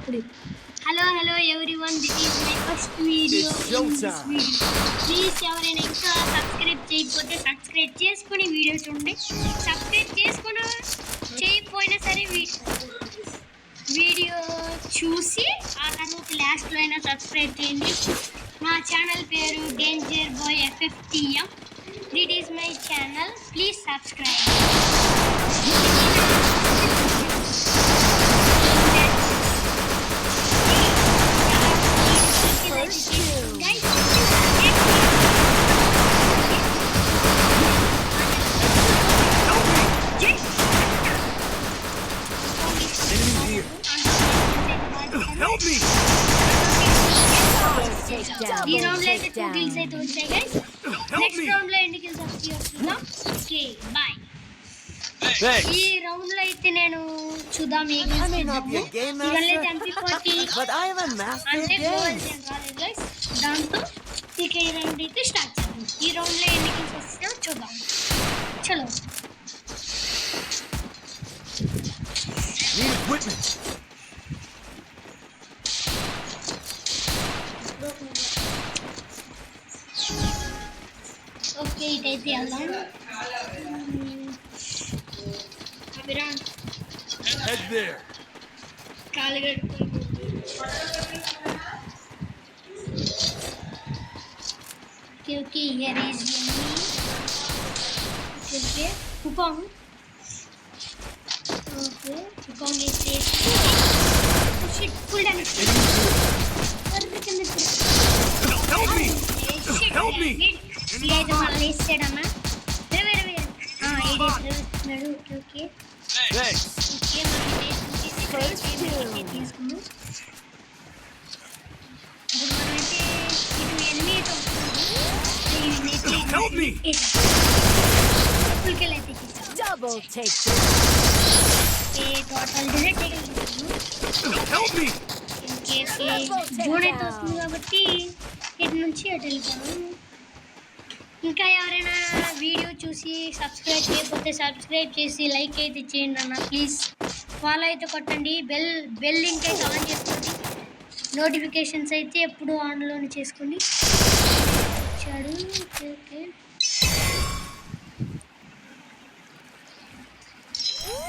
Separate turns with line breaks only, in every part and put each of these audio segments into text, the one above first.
Hello everyone. This is my first video in this video. Please ఎవరైనా ఇంకా subscribe చేయకపోతే subscribe చేసుకొని video చూడండి. సబ్స్క్రైబ్ చేసుకొని చేయకపోయినా సరే వీడియో చూసి ఆ తర్వాత లాస్ట్లో అయినా సబ్స్క్రైబ్ చేయండి. మా ఛానల్ పేరు danger boy FFTM. This is my channel. Please subscribe.
Help me!
ఈ రౌండ్ లో అయితే 2 kills అయితే వచ్చాయి గైస్. నెక్స్ట్ రౌండ్ లో ఎన్ని kills వస్తాయో చూద్దాం. Okay by. ఈ రౌండ్ లో అయితే నేను చూద్దాం ఏ kills ఇవన్నీ MP40 అంటే గోల్స్ రాలేదు గైస్. దాంతో ఇక ఈ రౌండ్ అయితే స్టార్ట్ చేద్దాం. ఈ రౌండ్ లో ఎన్ని kills వస్తాయో చూద్దాం. చలో
Need equipment.
ఓకే ఇటైతే వెళ్దాం. అభిరాన్
Head there.
కాలు కట్టుకుంటూ okay here is okay Kupang okay Kupang అయితే shit full damage.
Help me! Help me!
ఇదైతే మళ్ళీ ఇస్తాడమ్మా. వేరే ఇస్తున్నాడు. Okay
Thanks.
ఓకే మనం తీసుకున్నాం. మనమైతే ఇటు ఎనిమిది
Help me!
ఫుల్కెళ్ళి అయితే తీస్తాం.
Double take.
టోటల్ డిలీట్ చేయగలుగుతాము.
Help me!
ఓకే జోన్ అయితే వస్తుంది కాబట్టి ఇటు నుంచి అటు వెళ్తాము. ఇంకా ఎవరైనా వీడియో చూసి సబ్స్క్రైబ్ చేయకపోతే సబ్స్క్రైబ్ చేసి లైక్ అయితే చేయండి అన్న ప్లీజ్. ఫాలో అయితే కొట్టండి. బెల్ లింక్ అయితే ఆన్ చేసుకోండి. నోటిఫికేషన్స్ అయితే ఎప్పుడు ఆన్లోనే చేసుకోండి. వచ్చాడు ఓకే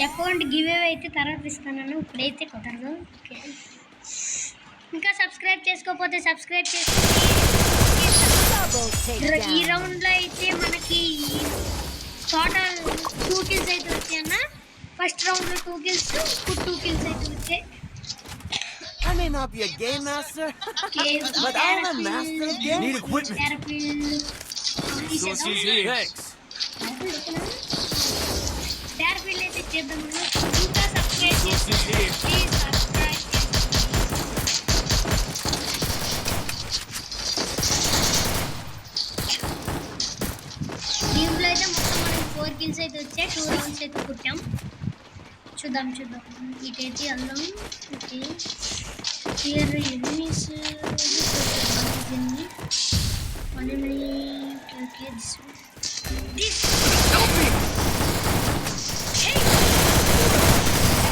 అకౌంట్ గివ్ అవే అయితే తర్వాత ఇస్తానన్నా. ఇప్పుడైతే కుదరదు. ఓకే ఇంకా సబ్స్క్రైబ్ చేసుకోకపోతే సబ్స్క్రైబ్ చేసుకోండి. ఈ రౌండ్ లో అయితే మనకి టోటల్ 2 kills అయితే వచ్చాయన్న. ఫస్ట్ రౌండ్ లో 2 kills, 2 kills అయితే వచ్చాయి.
I may not be a game master, but I'm a master of games.
Need equipment. Thanks.
Direct అయితే చేద్దాం. ఇంకా సబ్స్క్రైబ్ చేసుకోండి. ప్లీజ్ సబ్స్క్రైబ్ దీంట్లో అయితే మొత్తం మనకి 4 kills అయితే వచ్చాయి. 2 rounds అయితే కుట్టాం. చూద్దాం ఇటైతే వెళ్దాం. Okay clear enemies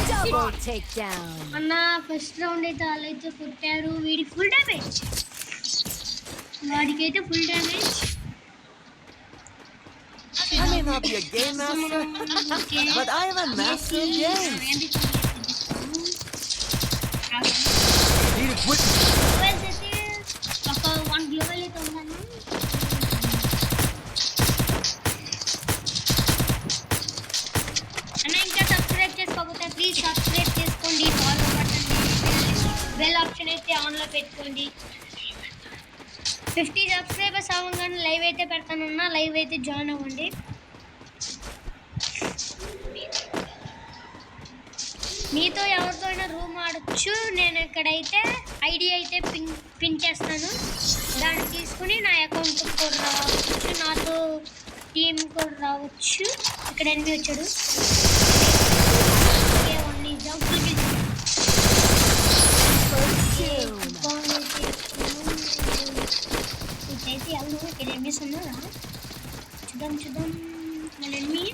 Double take down.
అన్న ఫస్ట్ రౌండ్ అయితే వాళ్ళైతే కొట్టారు. వీడికి ఫుల్ డ్యామేజ్. వాడికైతే full damage.
I may not be a game master, but I am a master of games.
Need equipment.
ఒక 1 గ్లోబల్ అయితే ఉందన్న. అన్న ఇంకా సబ్స్క్రైబ్ చేసుకోకపోతే ప్లీజ్ సబ్స్క్రైబ్ చేసుకోండి. ఫాలో కొట్టండి. బెల్ ఆప్షన్ అయితే ఆన్లో పెట్టుకోండి. 50 సబ్స్క్రైబర్స్ అవ్వగానే లైవ్ అయితే పెడతానన్నా. లైవ్ అయితే జాయిన్ అవ్వండి. మీతో ఎవరితో అయినా రూమ్ ఆడచ్చు. నేను ఇక్కడైతే ఐడి అయితే పిన్ చేస్తాను. దాన్ని తీసుకుని నా అకౌంట్ కూడా రావచ్చు. నాతో టీమ్ కూడా రావచ్చు. ఇక్కడ ఎనిమిది వచ్చాడు. ఓన్లీ జంపులు ఇదైతే వెళ్దాం. ఇక్కడ ఎనిమిస్ ఉన్నారా చూద్దాం. మన ఎనిమి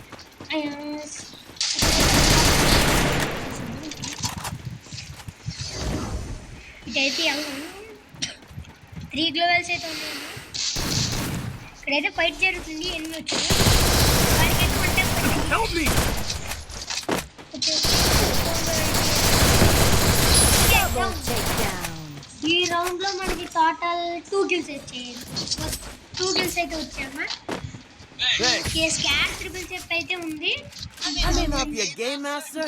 ఇదైతే వెళ్దాం 3 గ్లోవల్స్ అయితే ఉన్నాయి ఇక్కడైతే ఫైట్ జరుగుతుంది ఎన్ని వచ్చారు వారికైతే అంటే
Help me!
Double takedown.
ఈ రౌండ్ లో మనకి టోటల్ 2 కిల్స్ వచ్చాయి 2 కిల్స్ అయితే వచ్చామా ఓకే స్కార్ ట్రిపుల్ చెప్ అయితే ఉంది
I may not be a game master,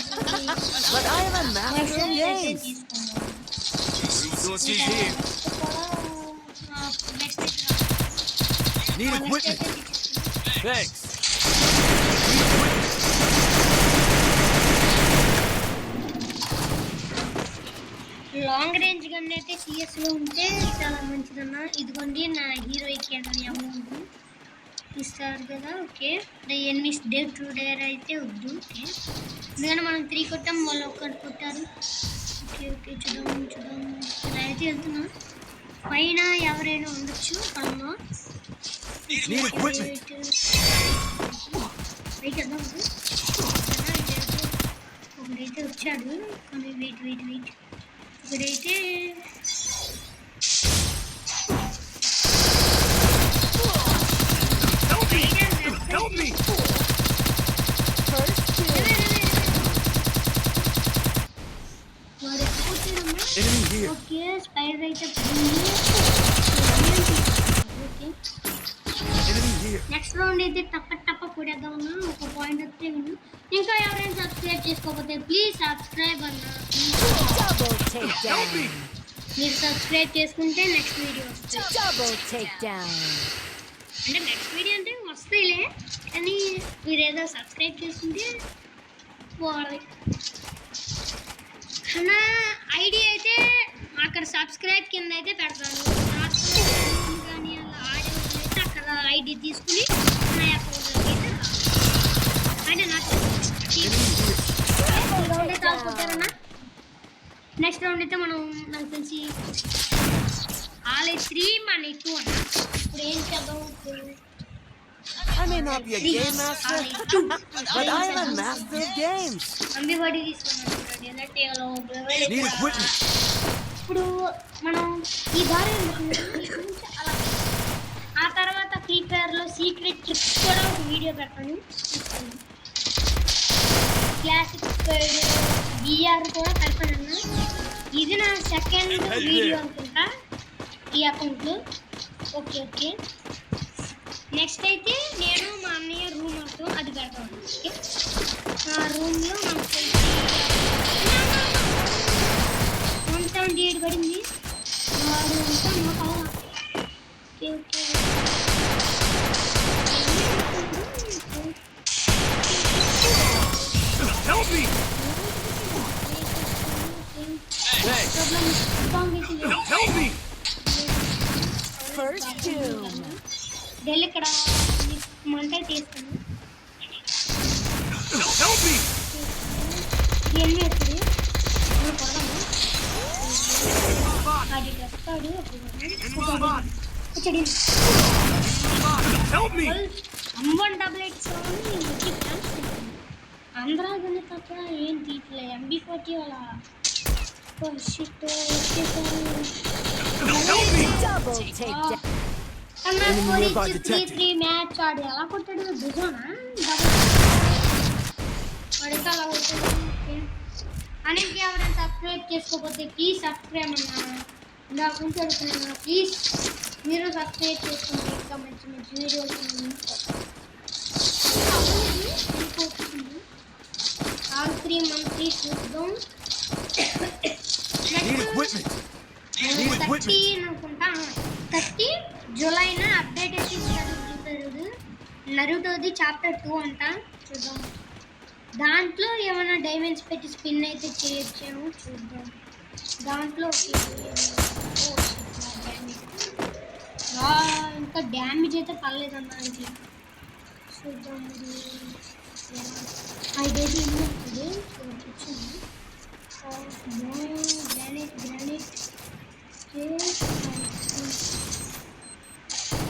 but I am a master in games.
Resources here. Need equipment. Thanks. Need equipment.
Long range gun అయితే CS లో ఉంటే చాలా మంచిదన్న ఇదిగోండి నా హీరోయిక్ అమౌంట్ ఇస్తారు కదా okay enemies day to dare అయితే వద్దు ఓకే ఎందుకంటే మనం 3 కొట్టాం వాళ్ళు ఒక్కటి కొట్టారు ఓకే ఓకే చూద్దాం ఇలా అయితే వెళ్తున్నాం పైన ఎవరైనా ఉండొచ్చు పైన
Need equipment.
వెయిట్ చేద్దాం ఒకడైతే వచ్చాడు కానీ వెయిట్ ఇక్కడైతే
Help me!
First kill.
Enemy here.
Okay spider అయితే పడింది okay
Enemy here.
Next round అయితే టప్ప కొడేద్దాం అన్న ఒక పాయింట్ వస్తే విను ఇంకా ఎవరైనా సబ్స్క్రైబ్ చేసుకోకపోతే ప్లీజ్ సబ్స్క్రైబ్ అన్న
Double
Help
takedown.
me!
మీరు సబ్స్క్రైబ్ చేసుకుంటే నెక్స్ట్ వీడియో వస్తుంది
Double takedown.
అంటే నెక్స్ట్ వీడియో అంటే వస్తాయిలే కానీ మీరు ఏదో సబ్స్క్రైబ్ చేసుకుంటే బాగుంది నా ఐడి అయితే అక్కడ సబ్స్క్రైబ్ కింద అయితే పెడతాను కానీ అలా ఆడియో అయితే అక్కడ ఐడి తీసుకుని నా అకౌంట్లోకి అయితే అంటే నాకు రౌండ్ అయితే ఆడుకుంటారన్నా నెక్స్ట్ రౌండ్ అయితే మనం నాకు తెలిసి ఆలే 3 మన 2 అన్న ఇప్పుడు ఏం చేద్దాం
I may not be a game master, but I am a master of games.
అంబివాడి తీసుకున్నాను ఎలాంటి
Need equipment.
ఇప్పుడు మనం ఈ దారి అలా ఆ తర్వాత ఫ్రీ ఫైర్లో సీక్రెట్ ట్రిక్స్ కూడా ఒక వీడియో పెట్టాను క్లాసిక్ విఆర్ కూడా పెడతానన్నా ఇది నా సెకండ్ వీడియో అనుకుంటా ఈ అకౌంట్లో ఓకే నెక్స్ట్ అయితే నేను మా అన్నయ్య రూమ్ అంటూ అది పెడతాను ఓకే ఆ రూమ్లో మనకు 178 పడింది వాడు ఇంకా మాకు okay
Help me! Thanks. Help me!
First doom.
డెల్ ఇక్కడ మంట తీస్తాను
Help me!
ఎన్ని వస్తుంది కొడదాము అది వస్తాడు వచ్చాడు
Help me!
M1 డబుల్8 ఆంధ్రా కానీ తప్ప ఏం తీయట్లే MB40 వాళ్ళ shit
Help me!
Double takedown.
అన్నా
Enemy
స్కోర్
nearby
ఇచ్చి
detected.
3 మ్యాచ్ ఆడి ఎలా కొట్టాడు దుజోనా వాడితే అలా కొట్టాడు అన్నింటికి ఎవరైనా సబ్స్క్రైబ్ చేసుకోకపోతే ప్లీజ్ సబ్స్క్రైబ్ అన్నా నా గురించి అడుగుతున్నా ప్లీజ్ మీరు సబ్స్క్రైబ్ చేసుకోండి ఇంకా మంచి వీడియోస్ ఆల్ 3 మంత్లీ చూద్దాం
Need equipment. Need
30
equipment.
అనుకుంటా 30 జూలైన అప్డేట్ అయితే ఇస్తారు నరుటోది చాప్టర్ 2 అంట చూద్దాం దాంట్లో ఏమైనా డైమండ్స్ పెట్టి స్పిన్ అయితే చేయొచ్చేమో చూద్దాం దాంట్లో ఇంకా డ్యామేజ్ అయితే పర్లేదన్న ఇది చూద్దాం ఇదైతే ఇల్లు వచ్చింది గ్రానైట్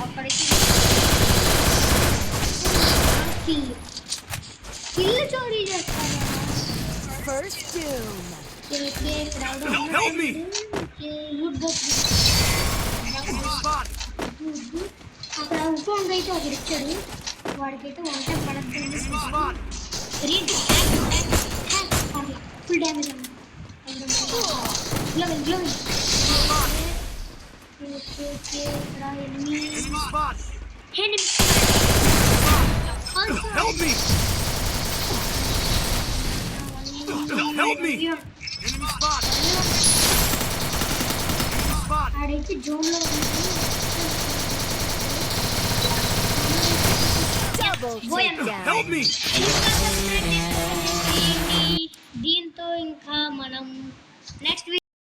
అక్కడికి కిల్ చోరీ చేస్తారా
First doom.
ఓకే ఇక్కడ ఎవడో
Help me.
Wood box
Spot.
అక్కడ ఉఫోంగ్ అయితే ఒకటి ఇచ్చాడు వాడికైతే వంట పడద్దు
Spot.
ఫుల్ డ్యామేజ్ అన్న గ్లోవింగ్ ఓకే ఇక్కడ enemy
Enemy spot.
Enemy
Help me. Help me. Enemy spot. Enemy spot.
ఆడైతే జోన్లో
Double takedown.
Help me.
దీంతో ఇంకా మనం నెక్స్ట్